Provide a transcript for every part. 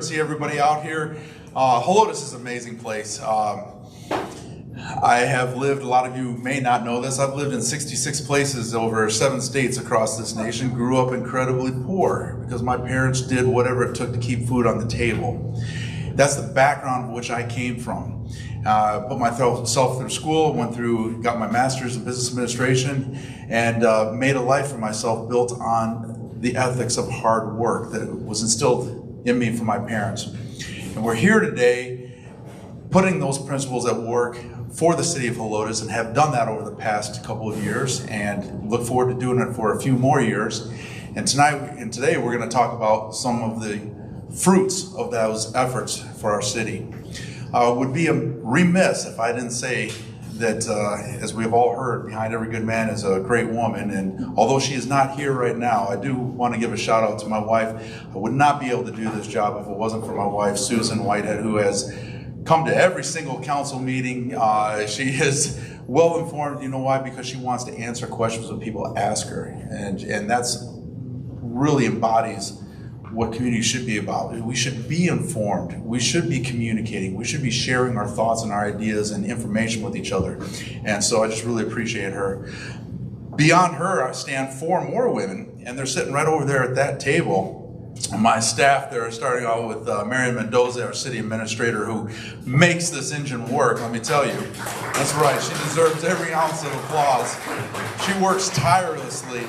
See everybody out here. Helotes is an amazing place. I have lived, a lot of you may not know this, I've lived in 66 places over 7 states across this nation, grew up incredibly poor because my parents did whatever it took to keep food on the table. That's the background of which I came from. Put myself through school, got my master's in business administration, and made a life for myself built on the ethics of hard work that was instilled in me from my parents. And we're here today putting those principles at work for the city of Helotes, and have done that over the past couple of years and look forward to doing it for a few more years. And today we're going to talk about some of the fruits of those efforts for our city. Would be remiss if I didn't say that, as we've all heard, behind every good man is a great woman. And although she is not here right now, I do want to give a shout out to my wife. I would not be able to do this job if it wasn't for my wife, Susan Whitehead, who has come to every single council meeting. She is well informed. You know why? Because she wants to answer questions when people ask her. And that's really embodies what community should be about. We should be informed. We should be communicating. We should be sharing our thoughts and our ideas and information with each other. And so I just really appreciate her. Beyond her, I stand 4 more women, and they're sitting right over there at that table. My staff there, starting out with Marion Mendoza, our city administrator, who makes this engine work, let me tell you. That's right, she deserves every ounce of applause. She works tirelessly.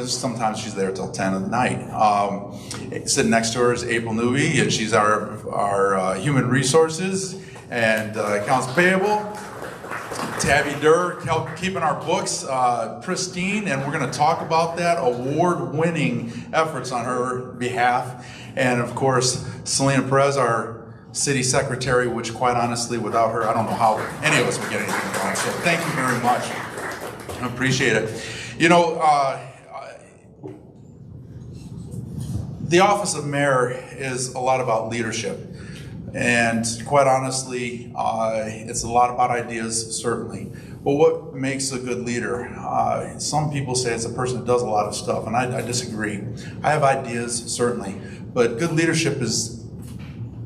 Sometimes she's there till 10 at night. Sitting next to her is April Newby, and she's our human resources and accounts payable. Tabby Durr, keeping our books pristine, and we're going to talk about that, award-winning efforts on her behalf. And of course, Selena Perez, our city secretary, which quite honestly, without her, I don't know how any of us would get anything done. So thank you very much. I appreciate it. You know, the office of mayor is a lot about leadership. And quite honestly, it's a lot about ideas, certainly. But what makes a good leader? Some people say it's a person that does a lot of stuff, and I disagree. I have ideas, certainly, but good leadership is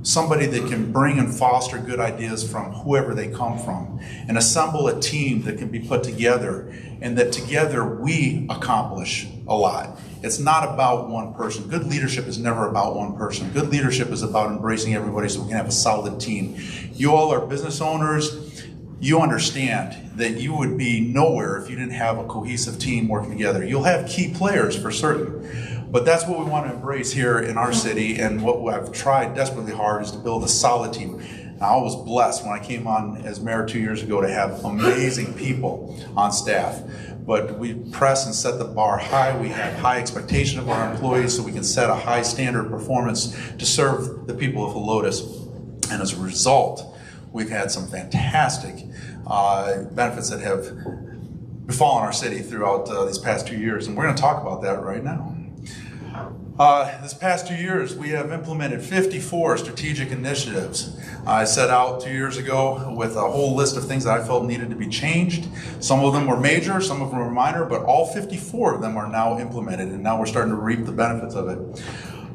somebody that can bring and foster good ideas from whoever they come from, and assemble a team that can be put together, and that together we accomplish a lot. It's not about one person. Good leadership is never about one person. Good leadership is about embracing everybody so we can have a solid team. You all are business owners. You understand that you would be nowhere if you didn't have a cohesive team working together. You'll have key players for certain, but that's what we want to embrace here in our city, and what I've tried desperately hard is to build a solid team. Now, I was blessed when I came on as mayor 2 years ago to have amazing people on staff. But we press and set the bar high. We have high expectation of our employees so we can set a high standard of performance to serve the people of Helotes. And as a result, we've had some fantastic benefits that have befallen our city throughout these past 2 years. And we're going to talk about that right now. This past 2 years, we have implemented 54 strategic initiatives. I set out 2 years ago with a whole list of things that I felt needed to be changed. Some of them were major, some of them were minor, but all 54 of them are now implemented, and now we're starting to reap the benefits of it.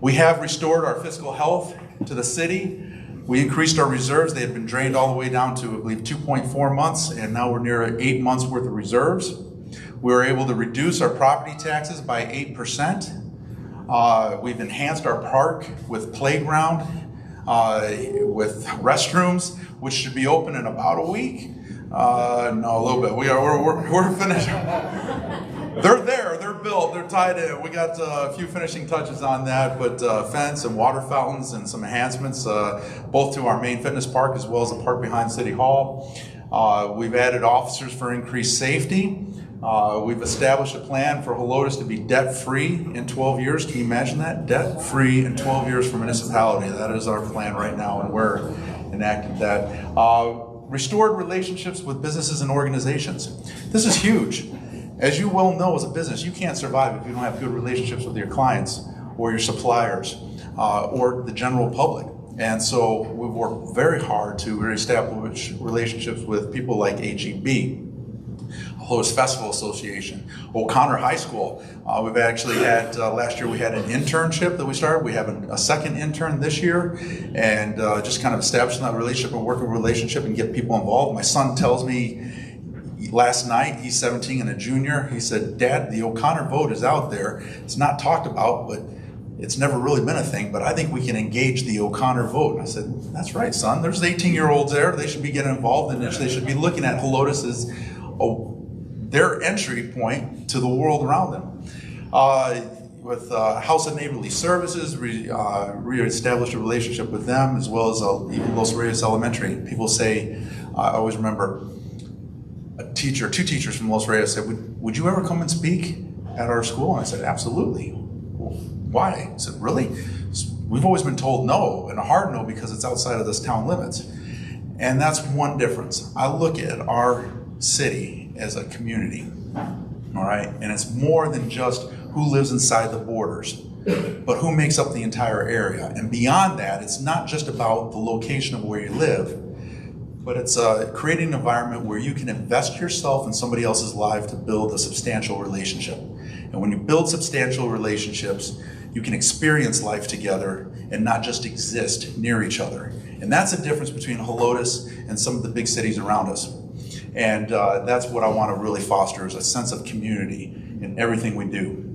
We have restored our fiscal health to the city. We increased our reserves. They had been drained all the way down to, I believe, 2.4 months, and now we're near 8 months worth of reserves. We were able to reduce our property taxes by 8%. We've enhanced our park with playground, with restrooms, which should be open in about a week. No, a little bit. We're finished. They're there. They're built. They're tied in. We got a few finishing touches on that, but fence and water fountains and some enhancements, both to our main fitness park as well as the park behind City Hall. We've added officers for increased safety. We've established a plan for Helotes to be debt-free in 12 years. Can you imagine that? Debt-free in 12 years for municipality. That is our plan right now, and we're enacting that. Restored relationships with businesses and organizations. This is huge. As you well know, as a business, you can't survive if you don't have good relationships with your clients or your suppliers or the general public. And so we've worked very hard to establish relationships with people like HEB. A Helotes Festival Association, O'Connor High School. We've actually had, last year we had an internship that we started. We have a second intern this year, and just kind of establishing that relationship and working relationship and get people involved. My son tells me last night, he's 17 and a junior, he said, "Dad, the O'Connor vote is out there. It's not talked about, but it's never really been a thing, but I think we can engage the O'Connor vote." And I said, "That's right, son. There's 18-year-olds there. They should be getting involved, and they should be looking at Helotes as their entry point to the world around them." With House of Neighborly Services, re-established a relationship with them, as well as even Los Reyes Elementary. People say, I always remember two teachers from Los Reyes said, would you ever come and speak at our school? And I said, absolutely. Why? I said, really? We've always been told no, and a hard no, because it's outside of this town limits. And that's one difference. I look at our city as a community, all right? And it's more than just who lives inside the borders, but who makes up the entire area. And beyond that, it's not just about the location of where you live, but it's creating an environment where you can invest yourself in somebody else's life to build a substantial relationship. And when you build substantial relationships, you can experience life together and not just exist near each other. And that's the difference between Helotes and some of the big cities around us. And that's what I want to really foster, is a sense of community in everything we do.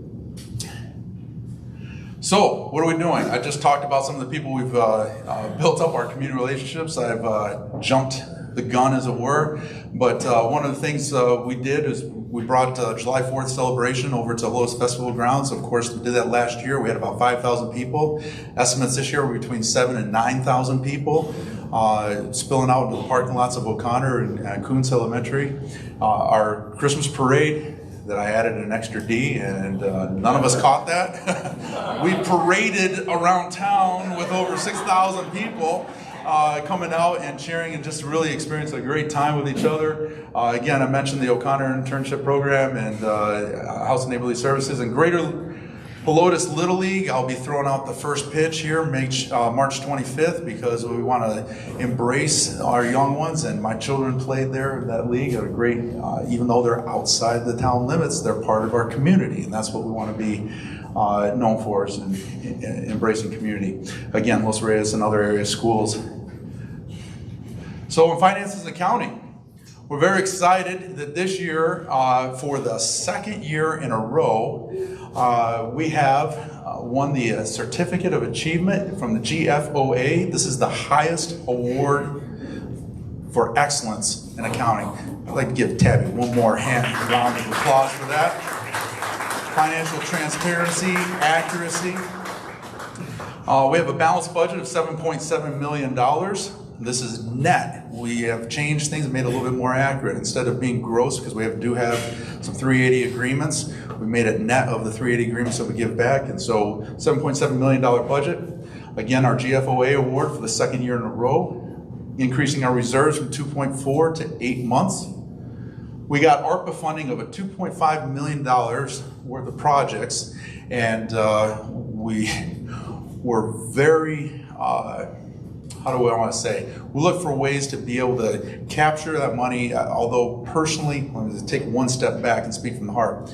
So, what are we doing? I just talked about some of the people we've built up our community relationships. I've jumped the gun, as it were. But one of the things we did is we brought July 4th celebration over to Helotes Festival Grounds. Of course, we did that last year. We had about 5,000 people. Estimates this year were between 7,000 and 9,000 people spilling out into the parking lots of O'Connor and Coons Elementary. Our Christmas parade, that I added an extra D, and none of us caught that. We paraded around town with over 6,000 people coming out and cheering, and just really experienced a great time with each other. Again, I mentioned the O'Connor internship program and House of Neighborly Services and Greater Helotes Little League. I'll be throwing out the first pitch here March 25th, because we want to embrace our young ones, and my children played there in that league. They're great, even though they're outside the town limits, they're part of our community, and that's what we want to be known for, is embracing community. Again, Los Reyes and other area schools. So in finances and accounting, we're very excited that this year, for the second year in a row, we have won the Certificate of Achievement from the GFOA. This is the highest award for excellence in accounting. I'd like to give Tabby one more round of applause for that. Financial transparency, accuracy. We have a balanced budget of $7.7 million. This is net. We have changed things and made it a little bit more accurate. Instead of being gross, because we do have some 380 agreements, we made it net of the 380 agreements that we give back. And so $7.7 million budget. Again, our GFOA award for the second year in a row, increasing our reserves from 2.4 to 8 months. We got ARPA funding of a $2.5 million worth of projects, and we were very, how do I want to say? We look for ways to be able to capture that money, although personally, let me take one step back and speak from the heart.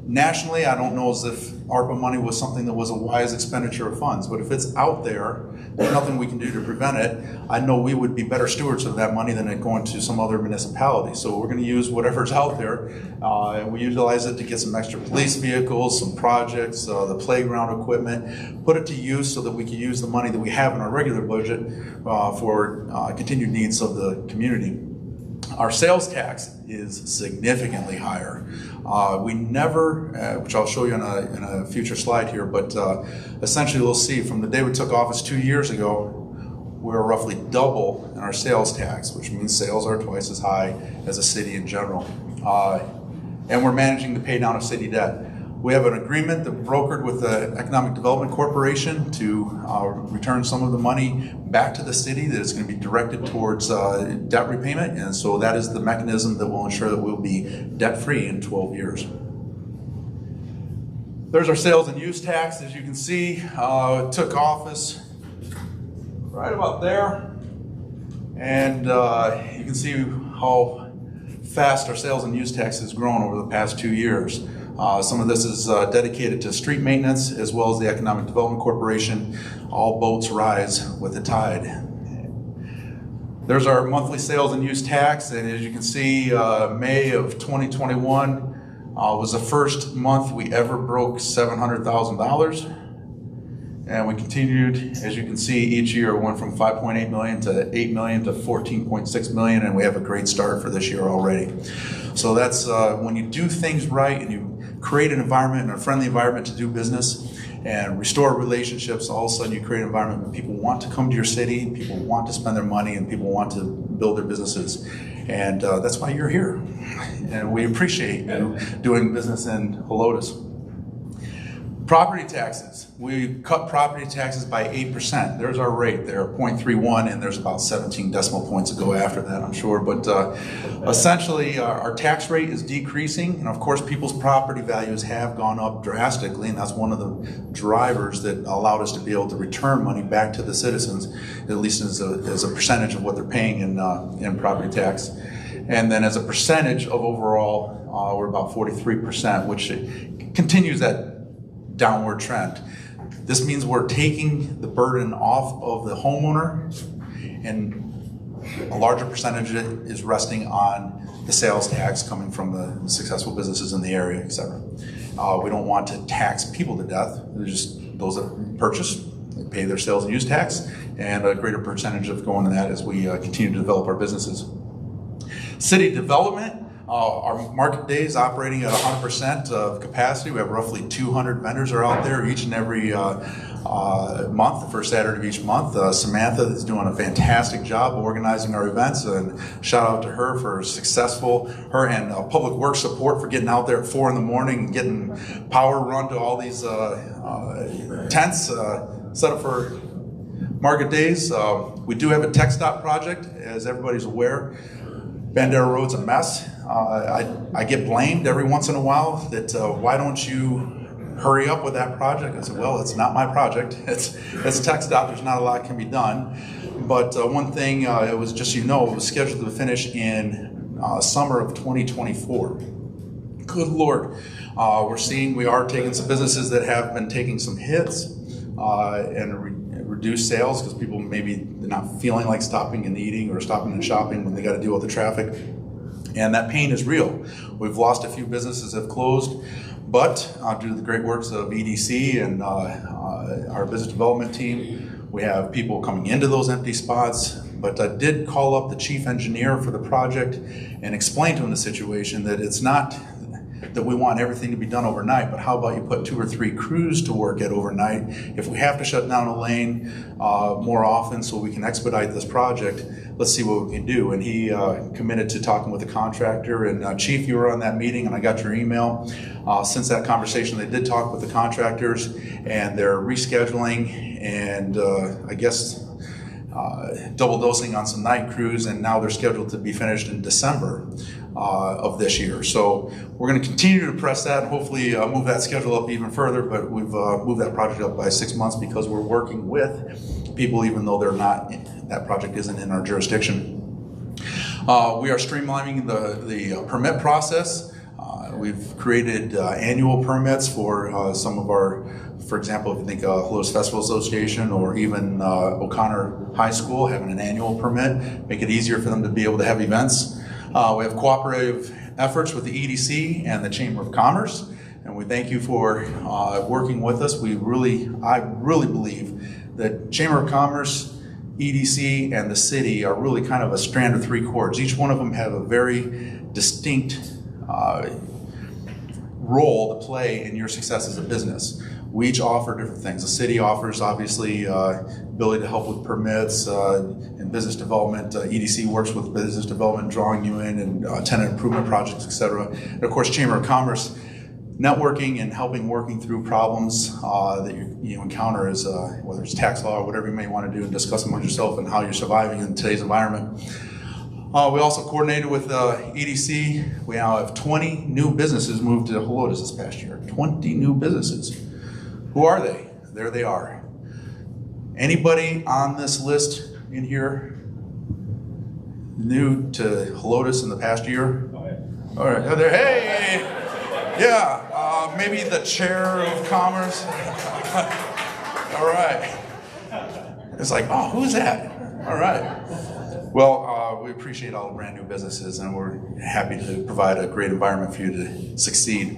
Nationally, I don't know as if ARPA money was something that was a wise expenditure of funds, but if it's out there, there's nothing we can do to prevent it. I know we would be better stewards of that money than it going to some other municipality. So we're going to use whatever's out there, and we utilize it to get some extra police vehicles, some projects, the playground equipment, put it to use so that we can use the money that we have in our regular budget for continued needs of the community. Our sales tax is significantly higher. We never, which I'll show you in a future slide here, but essentially we'll see from the day we took office 2 years ago, we're roughly double in our sales tax, which means sales are twice as high as a city in general. And we're managing the pay down of city debt. We have an agreement that brokered with the Economic Development Corporation to return some of the money back to the city that is going to be directed towards debt repayment, and so that is the mechanism that will ensure that we'll be debt-free in 12 years. There's our sales and use tax. As you can see, took office right about there, and you can see how fast our sales and use tax has grown over the past 2 years. Some of this is dedicated to street maintenance as well as the Economic Development Corporation. All boats rise with the tide. There's our monthly sales and use tax, and as you can see, May of 2021 was the first month we ever broke $700,000. And we continued, as you can see, each year went from 5.8 million to 8 million to 14.6 million, and we have a great start for this year already. So that's when you do things right and you create an environment and a friendly environment to do business and restore relationships, all of a sudden you create an environment where people want to come to your city, people want to spend their money, and people want to build their businesses. And that's why you're here. And we appreciate you doing business in Helotes. Property taxes. We cut property taxes by 8%. There's our rate there, 0.31, and there's about 17 decimal points to go after that, I'm sure. But essentially, our tax rate is decreasing, and of course, people's property values have gone up drastically, and that's one of the drivers that allowed us to be able to return money back to the citizens, at least as a percentage of what they're paying in property tax. And then as a percentage of overall, we're about 43%, which continues that downward trend. This means we're taking the burden off of the homeowner, and a larger percentage of it is resting on the sales tax coming from the successful businesses in the area, etc. We don't want to tax people to death. They're just those that purchase, they pay their sales and use tax, and a greater percentage of going to that as we continue to develop our businesses. City development. Our market days operating at 100% of capacity. We have roughly 200 vendors are out there each and every month, the first Saturday of each month. Samantha is doing a fantastic job organizing our events, and shout out to her for her and Public Works support for getting out there at 4 in the morning and getting power run to all these tents set up for market days. We do have a tech stop project, as everybody's aware. Bandera Road's a mess. I get blamed every once in a while that why don't you hurry up with that project? I said, well, it's not my project. It's tech stop. There's not a lot can be done. But one thing, it was just it was scheduled to finish in summer of 2024. Good Lord. We are taking some businesses that have been taking some hits and reduced sales because people maybe they're not feeling like stopping and eating or stopping and shopping when they got to deal with the traffic. And that pain is real. We've lost a few businesses that have closed, but due to the great works of EDC and our business development team, we have people coming into those empty spots. But I did call up the chief engineer for the project and explain to him the situation, that it's not that we want everything to be done overnight, but how about you put 2 or 3 crews to work at overnight? If we have to shut down a lane more often so we can expedite this project, let's see what we can do. And he committed to talking with the contractor. And Chief, you were on that meeting, and I got your email. Since that conversation, they did talk with the contractors, and they're rescheduling, and I guess double dosing on some night crews, and now they're scheduled to be finished in December of this year. So we're going to continue to press that and hopefully move that schedule up even further, but we've moved that project up by 6 months because we're working with people even though that project isn't in our jurisdiction. We are streamlining the permit process. We've created annual permits for some of for example, if you think Helotes Festival Association or even O'Connor High School having an annual permit, make it easier for them to be able to have events. We have cooperative efforts with the EDC and the Chamber of Commerce, and we thank you for working with us. I really believe that Chamber of Commerce, EDC, and the city are really kind of a strand of 3 cords. Each one of them have a very distinct role to play in your success as a business. We each offer different things. The city offers, obviously, ability to help with permits and business development. EDC works with business development, drawing you in, and tenant improvement projects, etc. And of course, Chamber of Commerce, networking and working through problems that you encounter as whether it's tax law or whatever you may want to do, and discuss among yourself and how you're surviving in today's environment. We also coordinated with EDC. We now have 20 new businesses moved to Helotes this past year. 20 new businesses. Who are they? There they are. Anybody on this list in here new to Helotes in the past year? Oh, All right, hey, yeah, maybe the chair of commerce. All right. It's like, oh, who's that? All right. Well, we appreciate all the brand new businesses, and we're happy to provide a great environment for you to succeed.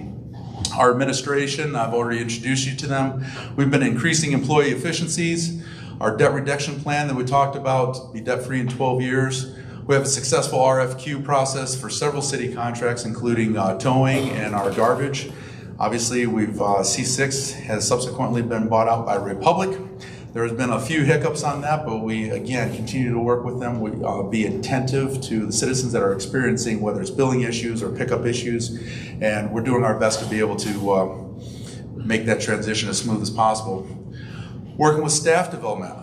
Our administration, I've already introduced you to them. We've been increasing employee efficiencies. Our debt reduction plan that we talked about, be debt-free in 12 years. We have a successful RFQ process for several city contracts, including towing and our garbage. Obviously, C6 has subsequently been bought out by Republic. There's been a few hiccups on that, but we, again, continue to work with them. We be attentive to the citizens that are experiencing, whether it's billing issues or pickup issues, and we're doing our best to be able to make that transition as smooth as possible. Working with staff development.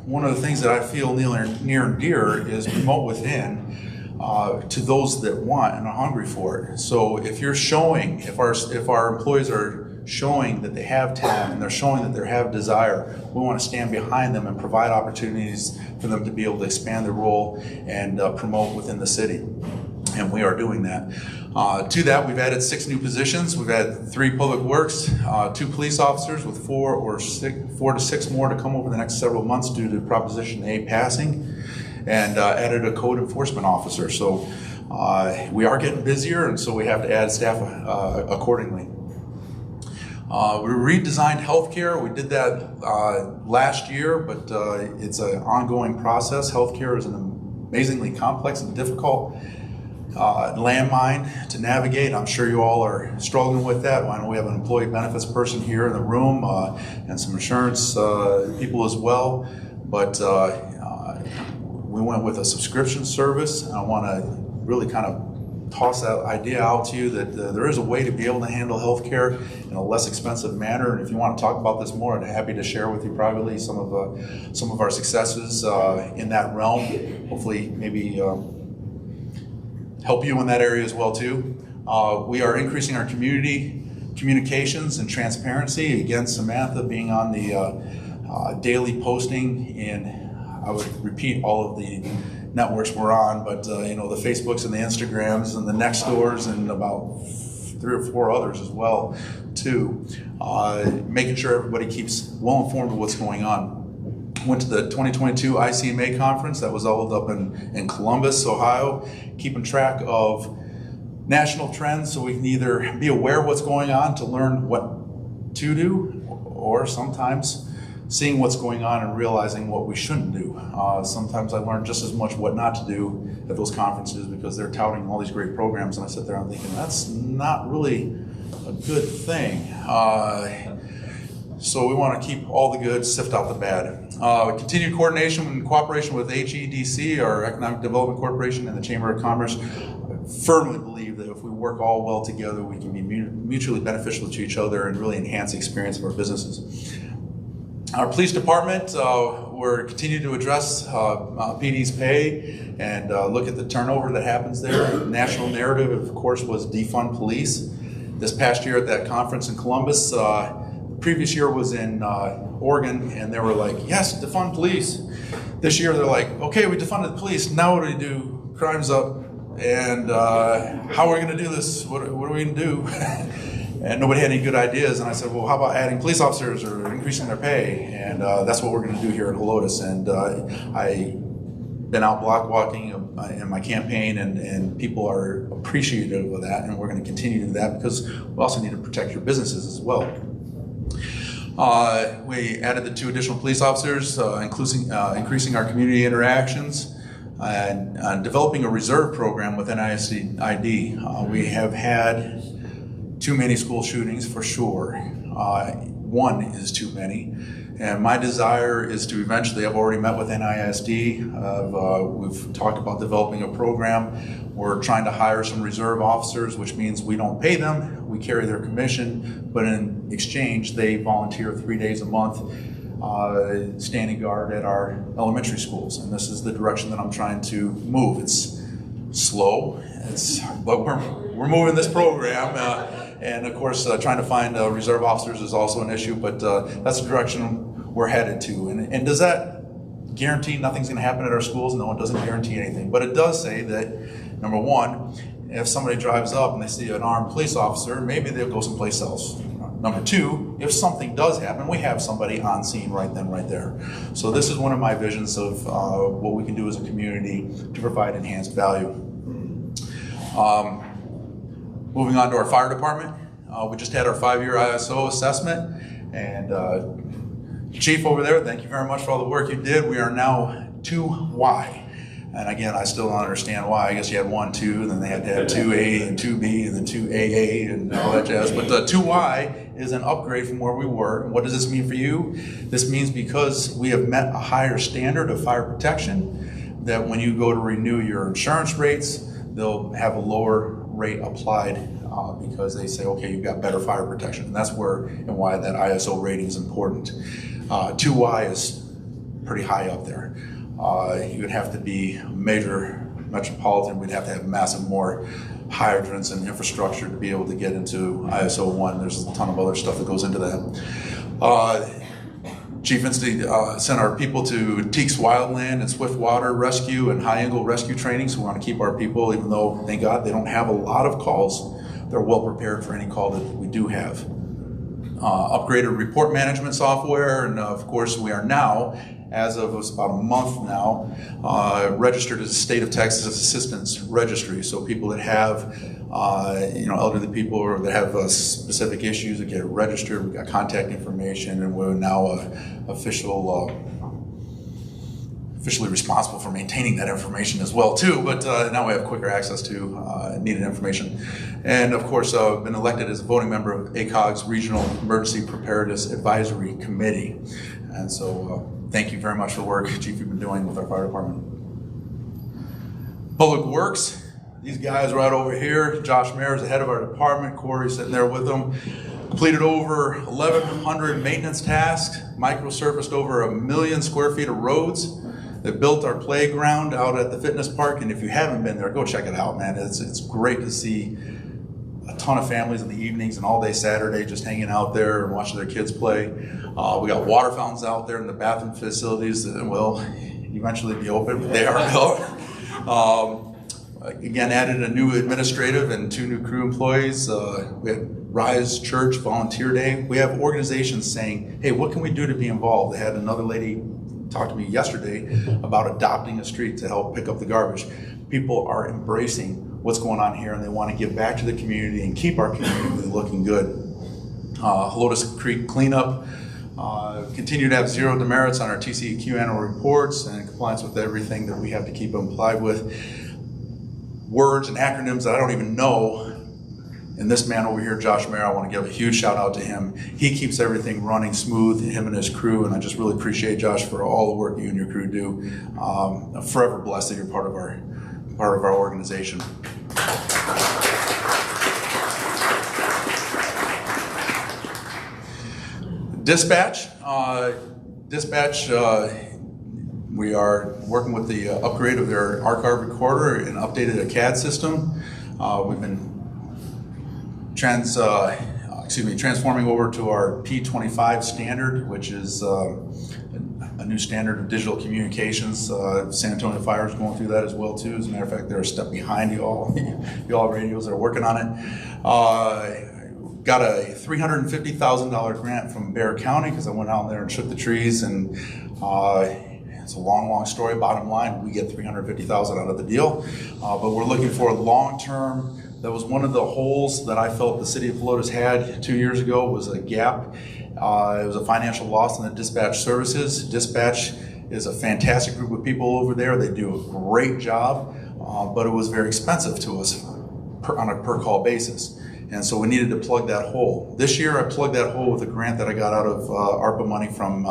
One of the things that I feel near and dear is promote within to those that want and are hungry for it. So if you're showing, if our employees are showing that they have talent and they're showing that they have desire, we want to stand behind them and provide opportunities for them to be able to expand their role and promote within the city. And we are doing that. To that, we've added 6 new positions. We've added 3 public works, 2 police officers with 4 to 6 more to come over the next several months due to Proposition A passing, and added a code enforcement officer. So we are getting busier, and so we have to add staff accordingly. We redesigned healthcare. We did that last year, but it's an ongoing process. Healthcare is an amazingly complex and difficult landmine to navigate. I'm sure you all are struggling with that. I know we have an employee benefits person here in the room and some insurance people as well. But we went with a subscription service. I want to really kind of toss that idea out to you that there is a way to be able to handle healthcare in a less expensive manner. And if you want to talk about this more, I'm happy to share with you privately some of our successes in that realm. Hopefully, maybe help you in that area as well too. We are increasing our community communications and transparency. Again, Samantha being on the daily posting, and I would repeat all of the networks we're on, but the Facebooks and the Instagrams and the Nextdoors and about 3 or 4 others as well too. Making sure everybody keeps well informed of what's going on. Went to the 2022 ICMA conference that was held up in Columbus, Ohio, keeping track of national trends so we can either be aware of what's going on to learn what to do, or sometimes seeing what's going on and realizing what we shouldn't do. Sometimes I learn just as much what not to do at those conferences because they're touting all these great programs, and I sit there and I'm thinking, that's not really a good thing. So we want to keep all the good, sift out the bad. Continued coordination and cooperation with HEDC, our Economic Development Corporation, and the Chamber of Commerce. I firmly believe that if we work all well together, we can be mutually beneficial to each other and really enhance the experience of our businesses. Our police department, we're continuing to address PD's pay and look at the turnover that happens there. The national narrative, of course, was defund police. This past year at that conference in Columbus, the previous year was in Oregon, and they were like, yes, defund police. This year they're like, okay, we defunded the police, now what do we do? Crime's up, and how are we going to do this? What are we going to do? And nobody had any good ideas, and I said, well, how about adding police officers or increasing their pay? And that's what we're going to do here in Helotes. And I've been out block walking in my campaign, and people are appreciative of that, and we're going to continue to do that because we also need to protect your businesses as well. We added the 2 additional police officers, increasing our community interactions, and developing a reserve program with NISD. We have had too many school shootings for sure. One is too many. And my desire is to eventually, I've already met with NISD, we've talked about developing a program. We're trying to hire some reserve officers, which means we don't pay them, we carry their commission, but in exchange, they volunteer 3 days a month standing guard at our elementary schools. And this is the direction that I'm trying to move. It's slow, but we're moving this program. And of course, trying to find reserve officers is also an issue, but that's the direction we're headed to. And does that guarantee nothing's going to happen at our schools? No, it doesn't guarantee anything. But it does say that, number one, if somebody drives up and they see an armed police officer, maybe they'll go someplace else. Number two, if something does happen, we have somebody on scene right then, right there. So this is one of my visions of what we can do as a community to provide enhanced value. Moving on to our fire department. We just had our 5-year ISO assessment, and Chief over there, thank you very much for all the work you did. We are now 2Y. And again, I still don't understand why. I guess you had 1, 2, and then they had to have 2A and 2B and then 2AA and all that jazz. But 2Y is an upgrade from where we were. And what does this mean for you? This means because we have met a higher standard of fire protection, that when you go to renew your insurance rates, they'll have a lower rate applied because they say, okay, you've got better fire protection. And that's where and why that ISO rating is important. 2Y is pretty high up there. You would have to be a major metropolitan. We'd have to have massive more hydrants and infrastructure to be able to get into ISO 1. There's a ton of other stuff that goes into that. Chief Instead sent our people to Teeks Wildland and Swiftwater Rescue and High Angle Rescue training. So we want to keep our people, even though, thank God, they don't have a lot of calls, they're well prepared for any call that we do have. Upgraded report management software, and of course we are now, as of about a month now, registered as a state of Texas assistance registry. So people that have, elderly people or that have specific issues that get registered, we've got contact information, and we're now officially responsible for maintaining that information as well too. But now we have quicker access to needed information. And of course, I've been elected as a voting member of ACOG's Regional Emergency Preparedness Advisory Committee. And so thank you very much for the work, Chief, you've been doing with our fire department. Public Works, these guys right over here. Josh Mayer is the head of our department. Corey's sitting there with them. Completed over 1,100 maintenance tasks, microsurfaced over 1 million square feet of roads. They built our playground out at the fitness park, and if you haven't been there, go check it out, man. It's great to see a ton of families in the evenings and all day Saturday just hanging out there and watching their kids play. We got water fountains out there in the bathroom facilities that will eventually be open, but they are built. Again, added a new administrative and 2 new crew employees. We had Rise Church Volunteer Day. We have organizations saying, hey, what can we do to be involved? They had another lady talk to me yesterday about adopting a street to help pick up the garbage. People are embracing what's going on here, and they want to give back to the community and keep our community looking good. Helotes Creek cleanup. Continue to have 0 demerits on our TCEQ annual reports and in compliance with everything that we have to keep complied with. Words and acronyms that I don't even know. And this man over here, Josh Mayer, I want to give a huge shout out to him. He keeps everything running smooth, him and his crew, and I just really appreciate Josh for all the work you and your crew do. I'm forever blessed that you're part of our organization. Dispatch. We are working with the upgrade of their archive recorder and updated a CAD system. We've been transforming over to our P25 standard, which is a new standard of digital communications. San Antonio Fire is going through that as well too. As a matter of fact, they're a step behind y'all radios that are working on it. Got a $350,000 grant from Bexar County because I went out there and shook the trees, and it's a long story. Bottom line, we get $350,000 out of the deal, but we're looking for long-term. That was one of the holes that I felt the city of Helotes had 2 years ago, was a gap. It was a financial loss in the dispatch services. Dispatch is a fantastic group of people over there. They do a great job, but it was very expensive to us on a per-call basis. And so we needed to plug that hole. This year I plugged that hole with a grant that I got out of ARPA money from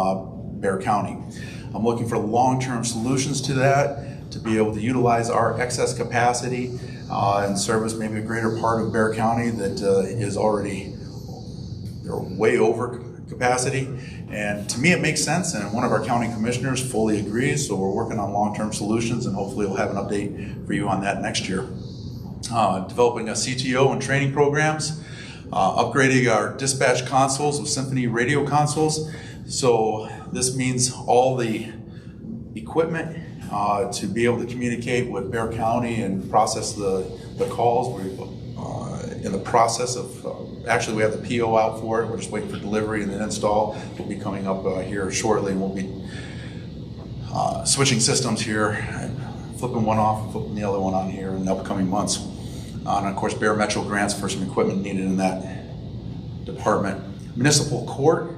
Bexar County. I'm looking for long-term solutions to that, to be able to utilize our excess capacity and service maybe a greater part of Bexar County that is already, they're way over capacity. And to me it makes sense, and one of our county commissioners fully agrees, so we're working on long-term solutions, and hopefully we'll have an update for you on that next year. Developing a CTO and training programs, upgrading our dispatch consoles with Symphony radio consoles. So this means all the equipment to be able to communicate with Bear County and process the calls. We're in the process of, actually we have the PO out for it. We're just waiting for delivery and then install. Will be coming up here shortly, and we'll be switching systems here, flipping one off and flipping the other one on here in the upcoming months. And of course, Bear Metro grants for some equipment needed in that department. Municipal court,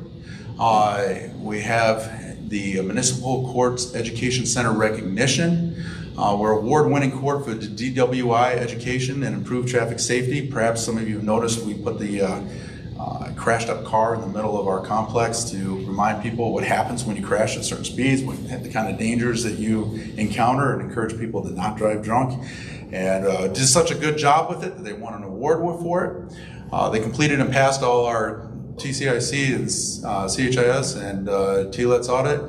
we have the Municipal Courts Education Center recognition. We're award-winning court for the DWI education and improved traffic safety. Perhaps some of you have noticed we put the crashed up car in the middle of our complex to remind people what happens when you crash at certain speeds, the kind of dangers that you encounter, and encourage people to not drive drunk. And did such a good job with it that they won an award for it. They completed and passed all our TCIC and CHIS and TLETS audit,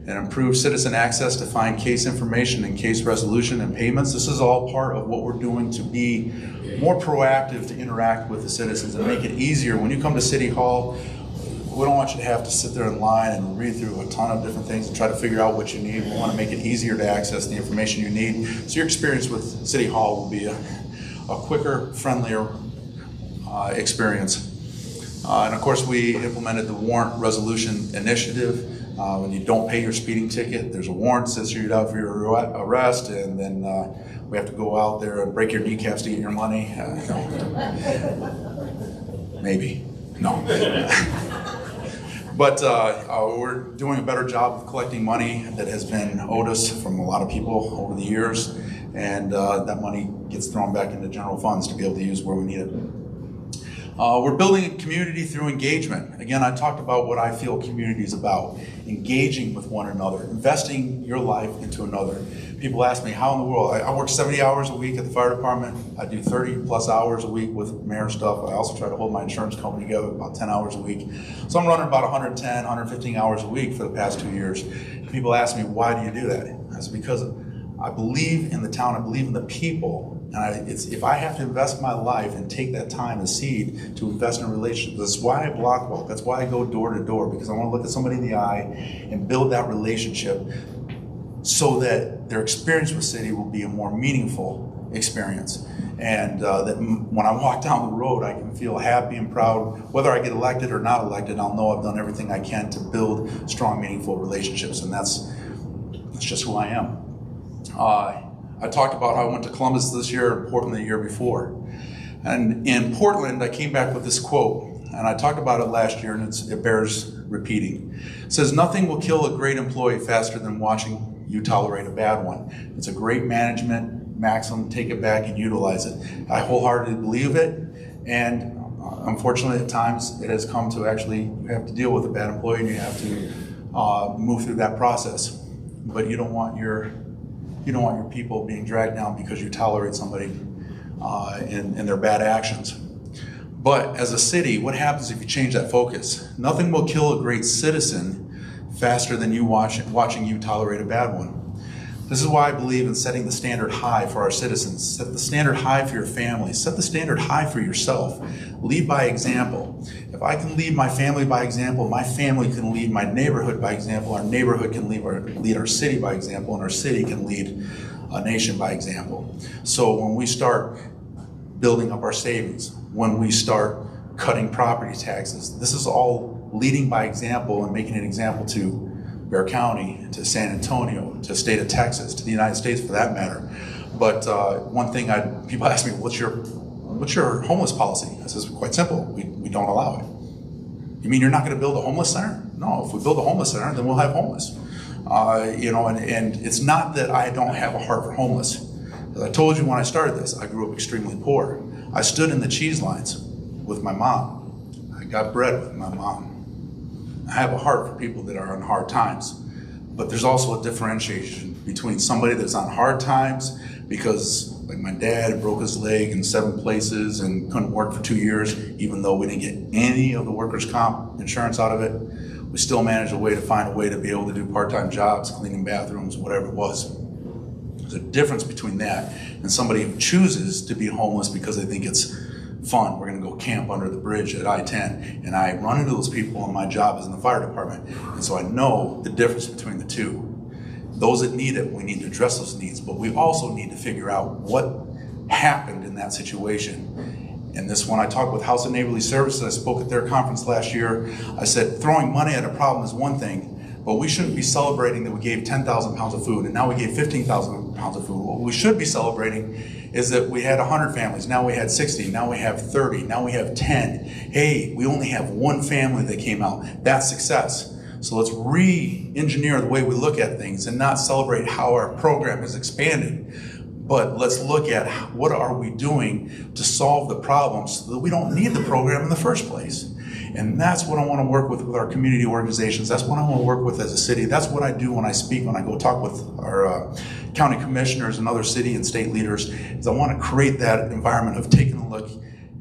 and improved citizen access to find case information and case resolution and payments. This is all part of what we're doing to be more proactive, to interact with the citizens and make it easier. When you come to City Hall, we don't want you to have to sit there in line and read through a ton of different things and try to figure out what you need. We want to make it easier to access the information you need. So your experience with City Hall will be a quicker, friendlier experience. And of course, we implemented the warrant resolution initiative. When you don't pay your speeding ticket, there's a warrant that's issued out for your arrest, and then we have to go out there and break your kneecaps to get your money. Maybe, no. But we're doing a better job of collecting money that has been owed us from a lot of people over the years, and that money gets thrown back into general funds to be able to use where we need it. We're building a community through engagement. Again, I talked about what I feel community is about. Engaging with one another, investing your life into another. People ask me, how in the world? I work 70 hours a week at the fire department. I do 30 plus hours a week with mayor stuff. I also try to hold my insurance company together about 10 hours a week. So I'm running about 110, 115 hours a week for the past 2 years. People ask me, why do you do that? That's because I believe in the town, I believe in the people. And if I have to invest my life and take that time as seed to invest in a relationship, that's why I block walk, that's why I go door to door, because I want to look at somebody in the eye and build that relationship so that their experience with City will be a more meaningful experience. And that when I walk down the road, I can feel happy and proud. Whether I get elected or not elected, I'll know I've done everything I can to build strong, meaningful relationships, and that's just who I am. I talked about how I went to Columbus this year and Portland the year before. And in Portland, I came back with this quote, and I talked about it last year, and it bears repeating. It says, "Nothing will kill a great employee faster than watching you tolerate a bad one." It's a great management maxim. Take it back and utilize it. I wholeheartedly believe it, and unfortunately at times it has come to actually, you have to deal with a bad employee and you have to move through that process. But you don't want your people being dragged down because you tolerate somebody in their bad actions. But as a city, what happens if you change that focus? Nothing will kill a great citizen faster than you watching you tolerate a bad one. This is why I believe in setting the standard high for our citizens. Set the standard high for your family. Set the standard high for yourself. Lead by example. If I can lead my family by example, my family can lead my neighborhood by example, our neighborhood can lead our city by example, and our city can lead a nation by example. So when we start building up our savings, when we start cutting property taxes, this is all leading by example and making an example to Bear County, to San Antonio, to the state of Texas, to the United States for that matter. But one thing people ask me, what's your homeless policy? I says, quite simple, we don't allow it. You mean you're not gonna build a homeless center? No, if we build a homeless center, then we'll have homeless. And it's not that I don't have a heart for homeless. As I told you when I started this, I grew up extremely poor. I stood in the cheese lines with my mom. I got bread with my mom. I have a heart for people that are on hard times, but there's also a differentiation between somebody that's on hard times because, like my dad broke his leg in 7 places and couldn't work for 2 years, even though we didn't get any of the workers' comp insurance out of it. We still managed to find a way to be able to do part-time jobs, cleaning bathrooms, whatever it was. There's a difference between that and somebody who chooses to be homeless because they think it's fun. We're going to go camp under the bridge at I-10, and I run into those people, and my job is in the fire department, and so I know the difference between the two. Those that need it, we need to address those needs, but we also need to figure out what happened in that situation. And this, when I talked with House of Neighborly Services, I spoke at their conference last year, I said throwing money at a problem is one thing, but we shouldn't be celebrating that we gave 10,000 pounds of food and now we gave 15,000 pounds of food. What we should be celebrating is that we had 100 families, now we had 60, now we have 30, now we have 10. Hey, we only have one family that came out. That's success. So let's re-engineer the way we look at things and not celebrate how our program has expanded, but let's look at what are we doing to solve the problem so that we don't need the program in the first place. And that's what I want to work with our community organizations. That's what I want to work with as a city. That's what I do when I speak, when I go talk with our county commissioners and other city and state leaders, is I want to create that environment of taking a look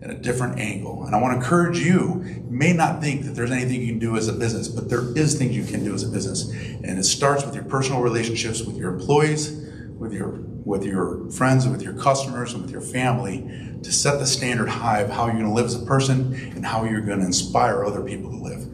at a different angle. And I want to encourage you, you may not think that there's anything you can do as a business, but there is things you can do as a business. And it starts with your personal relationships with your employees, with your friends, with your customers, and with your family, to set the standard high of how you're going to live as a person and how you're going to inspire other people to live.